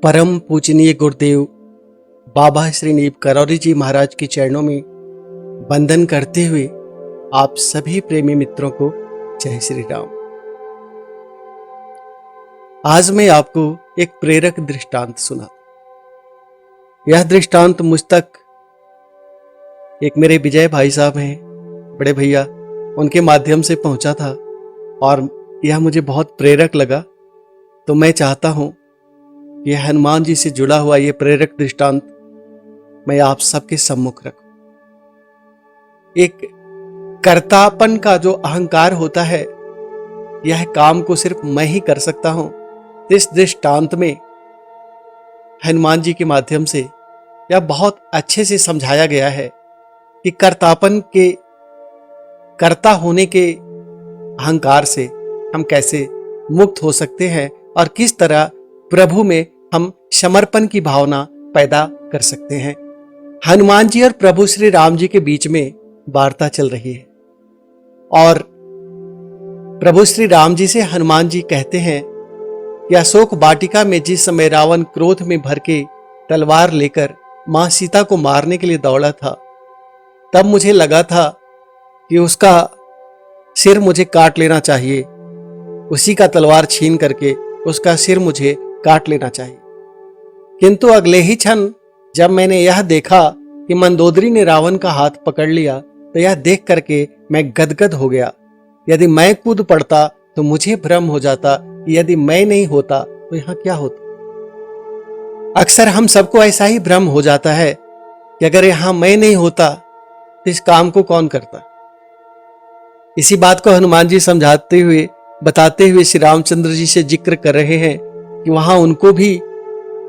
परम पूजनीय गुरुदेव बाबा श्री नीब करौरी जी महाराज के चरणों में वंदन करते हुए आप सभी प्रेमी मित्रों को जय श्री राम। आज मैं आपको एक प्रेरक दृष्टांत सुना। यह दृष्टांत मुझ तक एक मेरे विजय भाई साहब हैं, बड़े भैया, उनके माध्यम से पहुंचा था और यह मुझे बहुत प्रेरक लगा। तो मैं चाहता हूं कि हनुमान जी से जुड़ा हुआ यह प्रेरक दृष्टांत मैं आप सबके सम्मुख रखूं। एक कर्तापन का जो अहंकार होता है, यह काम को सिर्फ मैं ही कर सकता हूं। इस दृष्टांत में हनुमान जी के माध्यम से यह बहुत अच्छे से समझाया गया है कि कर्तापन के कर्ता होने के अहंकार से हम कैसे मुक्त हो सकते हैं और किस तरह प्रभु में हम समर्पण की भावना पैदा कर सकते हैं। हनुमान जी और प्रभु श्री राम जी के बीच में वार्ता चल रही है और प्रभु श्री राम जी से हनुमान जी कहते हैं कि अशोक वाटिका में जिस समय रावण क्रोध में भर के तलवार लेकर मां सीता को मारने के लिए दौड़ा था, तब मुझे लगा था कि उसका सिर मुझे काट लेना चाहिए, उसी का तलवार छीन करके उसका सिर मुझे काट लेना चाहिए। किंतु अगले ही क्षण जब मैंने यह देखा कि मंदोदरी ने रावण का हाथ पकड़ लिया, तो यह देख करके मैं गदगद हो गया। यदि मैं कूद पड़ता तो मुझे भ्रम हो जाता कि यदि मैं नहीं होता तो यहां क्या होता। अक्सर हम सबको ऐसा ही भ्रम हो जाता है कि अगर यहां मैं नहीं होता तो इस काम को कौन करता। इसी बात को हनुमान जी समझाते हुए बताते हुए श्री रामचंद्र जी से जिक्र कर रहे हैं कि वहां उनको भी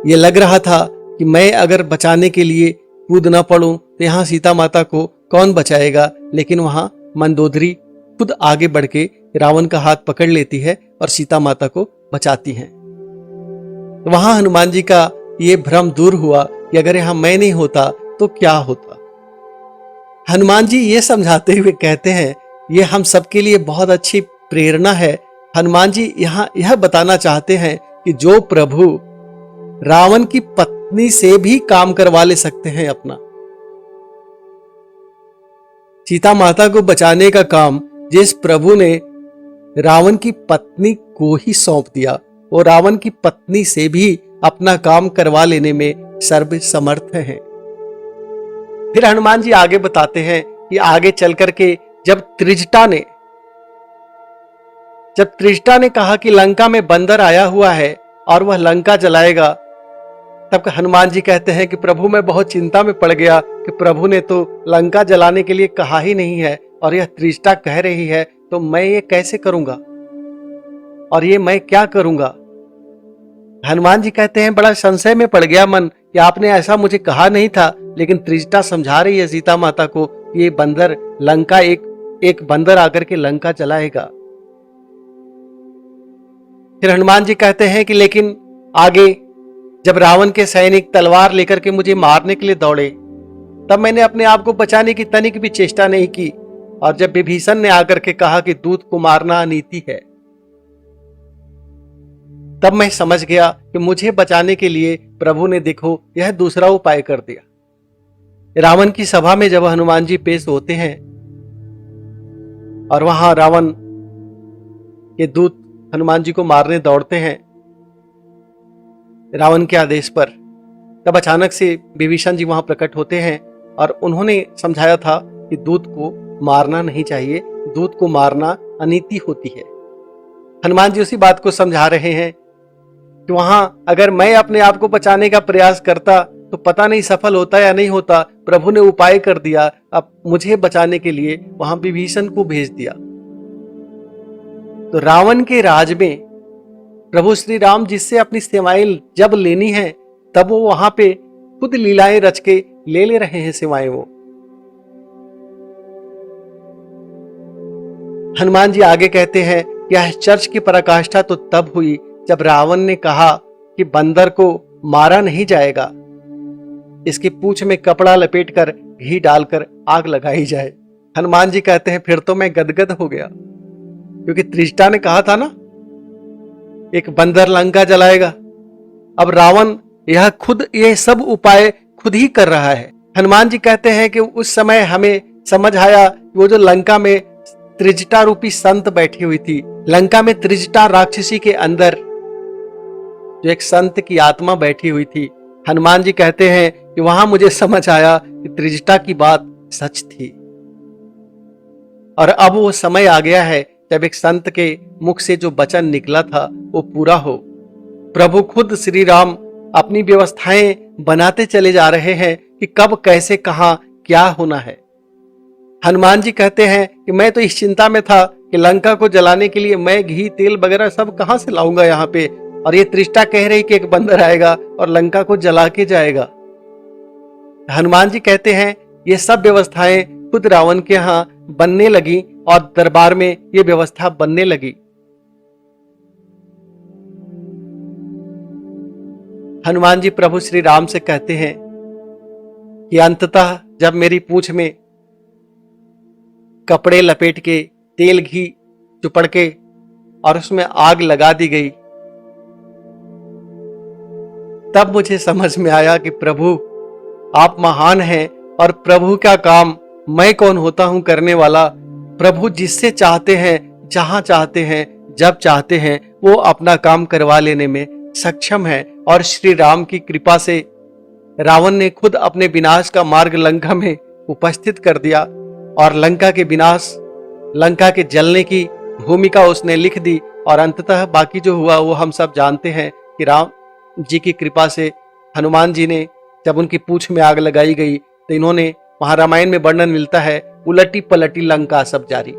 ये लग रहा था कि मैं अगर बचाने के लिए कूद ना पड़ूं तो यहां सीता माता को कौन बचाएगा। लेकिन वहां मंदोदरी खुद आगे बढ़ के रावण का हाथ पकड़ लेती है और सीता माता को बचाती है। तो वहां हनुमान जी का ये भ्रम दूर हुआ कि अगर यहां मैं नहीं होता तो क्या होता। हनुमान जी ये समझाते हुए कहते हैं, ये हम सबके लिए बहुत अच्छी प्रेरणा है। हनुमान जी यहां यह बताना चाहते हैं कि जो प्रभु रावण की पत्नी से भी काम करवा ले सकते हैं अपना, सीता माता को बचाने का काम जिस प्रभु ने रावण की पत्नी को ही सौंप दिया, वो रावण की पत्नी से भी अपना काम करवा लेने में सर्वसमर्थ हैं। फिर हनुमान जी आगे बताते हैं कि आगे चल करके जब त्रिजटा ने कहा कि लंका में बंदर आया हुआ है और वह लंका जलाएगा, तब हनुमान जी कहते हैं कि प्रभु मैं बहुत चिंता में पड़ गया कि प्रभु ने तो लंका जलाने के लिए कहा ही नहीं है और यह त्रिजटा कह रही है, तो मैं ये कैसे करूंगा और ये मैं क्या करूंगा। हनुमान जी कहते हैं बड़ा संशय में पड़ गया मन कि आपने ऐसा मुझे कहा नहीं था, लेकिन त्रिजटा समझा रही है सीता माता को ये बंदर लंका एक बंदर आकर के लंका जलाएगा। फिर हनुमान जी कहते हैं कि लेकिन आगे जब रावण के सैनिक तलवार लेकर के मुझे मारने के लिए दौड़े, तब मैंने अपने आप को बचाने की तनिक भी चेष्टा नहीं की। और जब विभीषण ने आकर के कहा कि दूत को मारना अनीति है, तब मैं समझ गया कि मुझे बचाने के लिए प्रभु ने देखो यह दूसरा उपाय कर दिया। रावण की सभा में जब हनुमान जी पेश होते हैं और वहां रावण के दूत हनुमान जी को मारने दौड़ते हैं रावण के आदेश पर, तब अचानक से विभीषण जी वहां प्रकट होते हैं और उन्होंने समझाया था कि दूत को मारना नहीं चाहिए, दूत को मारना अनीति होती है। हनुमान जी उसी बात को समझा रहे हैं कि वहां अगर मैं अपने आप को बचाने का प्रयास करता तो पता नहीं सफल होता या नहीं होता। प्रभु ने उपाय कर दिया, अब मुझे बचाने के लिए वहां विभीषण को भेज दिया। तो रावण के राज में प्रभु श्री राम जिससे अपनी सेवाएं जब लेनी है, तब वो वहां पे खुद लीलाएं रच के ले रहे हैं सेवाएं। वो हनुमान जी आगे कहते हैं कि यह चर्च की पराकाष्ठा तो तब हुई जब रावण ने कहा कि बंदर को मारा नहीं जाएगा, इसकी पूंछ में कपड़ा लपेटकर घी डालकर आग लगाई जाए। हनुमान जी कहते हैं फिर तो मैं गदगद हो गया, क्योंकि त्रिजटा ने कहा था ना एक बंदर लंका जलाएगा। अब रावण यह खुद ये सब उपाय खुद ही कर रहा है। हनुमान जी कहते हैं कि उस समय हमें समझ आया वो जो लंका में त्रिजटा रूपी संत बैठी हुई थी, लंका में त्रिजटा राक्षसी के अंदर जो एक संत की आत्मा बैठी हुई थी, हनुमान जी कहते हैं कि वहां मुझे समझ आया कि त्रिजटा की बात सच थी। और अब वो समय आ गया है जब एक संत के मुख से जो वचन निकला था वो पूरा हो। प्रभु खुद श्री राम अपनी व्यवस्थाएं बनाते चले जा रहे हैं कि कब कैसे कहां क्या होना है। हनुमान जी कहते हैं कि मैं तो इस चिंता में था कि लंका को जलाने के लिए मैं घी तेल वगैरह सब कहां से लाऊंगा यहाँ पे, और ये त्रिष्टा कह रही कि एक बंदर आएगा और लंका को जला के जाएगा। हनुमान जी कहते हैं ये सब व्यवस्थाएं खुद रावण के यहाँ बनने लगी और दरबार में ये व्यवस्था बनने लगी। हनुमान जी प्रभु श्री राम से कहते हैं कि अंततः जब मेरी पूंछ में कपड़े लपेट के तेल घी चुपड़ के और उसमें आग लगा दी गई, तब मुझे समझ में आया कि प्रभु आप महान हैं और प्रभु का काम मैं कौन होता हूं करने वाला। प्रभु जिससे चाहते हैं, जहां चाहते हैं, जब चाहते हैं वो अपना काम करवा लेने में सक्षम है। और श्री राम की कृपा से रावण ने खुद अपने विनाश का मार्ग लंका में उपस्थित कर दिया और लंका के विनाश, लंका के जलने की भूमिका उसने लिख दी। और अंततः बाकी जो हुआ वो हम सब जानते हैं कि राम जी की कृपा से हनुमान जी ने जब उनकी पूंछ में आग लगाई गई तो इन्होंने, वहां रामायण में वर्णन मिलता है, उलटी पलटी लंका सब जारी।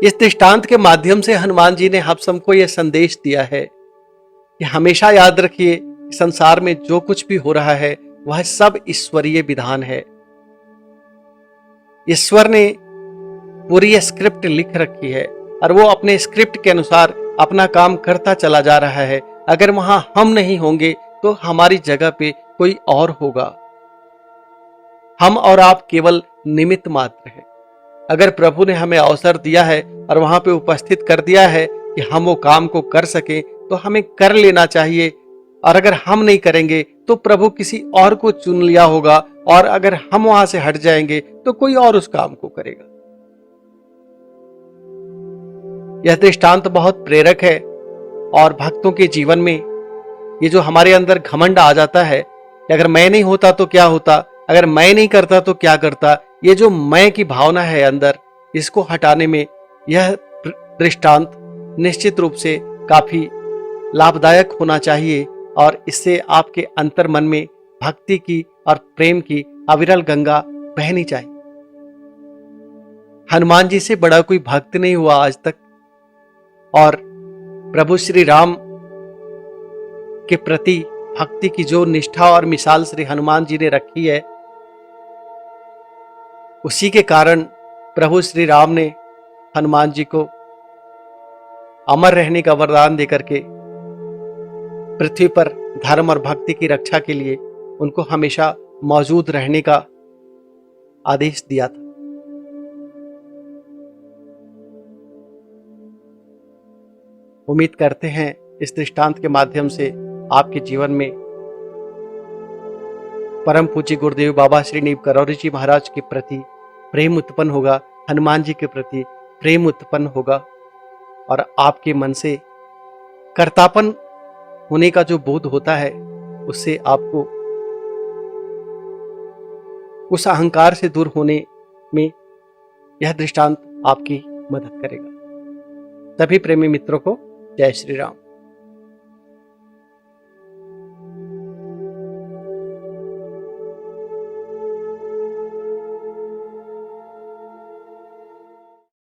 इस दृष्टांत के माध्यम से हनुमान जी ने हम सबको यह संदेश दिया है कि हमेशा याद रखिए संसार में जो कुछ भी हो रहा है वह सब ईश्वरीय विधान है। ईश्वर ने पूरी स्क्रिप्ट लिख रखी है और वो अपने स्क्रिप्ट के अनुसार अपना काम करता चला जा रहा है। अगर वहां हम नहीं होंगे तो हमारी जगह पे कोई और होगा। हम और आप केवल निमित्त मात्र हैं। अगर प्रभु ने हमें अवसर दिया है और वहां पे उपस्थित कर दिया है कि हम वो काम को कर सकें तो हमें कर लेना चाहिए। और अगर हम नहीं करेंगे तो प्रभु किसी और को चुन लिया होगा, और अगर हम वहां से हट जाएंगे तो कोई और उस काम को करेगा। यह दृष्टांत बहुत प्रेरक है। और भक्तों के जीवन में ये जो हमारे अंदर घमंड आ जाता है कि अगर मैं नहीं होता तो क्या होता, अगर मैं नहीं करता तो क्या करता, ये जो मैं की भावना है अंदर, इसको हटाने में यह दृष्टांत निश्चित रूप से काफी लाभदायक होना चाहिए। और इससे आपके अंतर मन में भक्ति की और प्रेम की अविरल गंगा बहनी चाहिए। हनुमान जी से बड़ा कोई भक्त नहीं हुआ आज तक। और प्रभु श्री राम के प्रति भक्ति की जो निष्ठा और मिसाल श्री हनुमान जी ने रखी है, उसी के कारण प्रभु श्री राम ने हनुमान जी को अमर रहने का वरदान देकर के पृथ्वी पर धर्म और भक्ति की रक्षा के लिए उनको हमेशा मौजूद रहने का आदेश दिया था। उम्मीद करते हैं इस दृष्टांत के माध्यम से आपके जीवन में परम पूज्य गुरुदेव बाबा श्री नीव करौरी जी महाराज के प्रति प्रेम उत्पन्न होगा, हनुमान जी के प्रति प्रेम उत्पन्न होगा, और आपके मन से कर्तापन होने का जो बोध होता है उससे आपको उस अहंकार से दूर होने में यह दृष्टांत आपकी मदद करेगा। सभी प्रेमी मित्रों को जय श्री राम।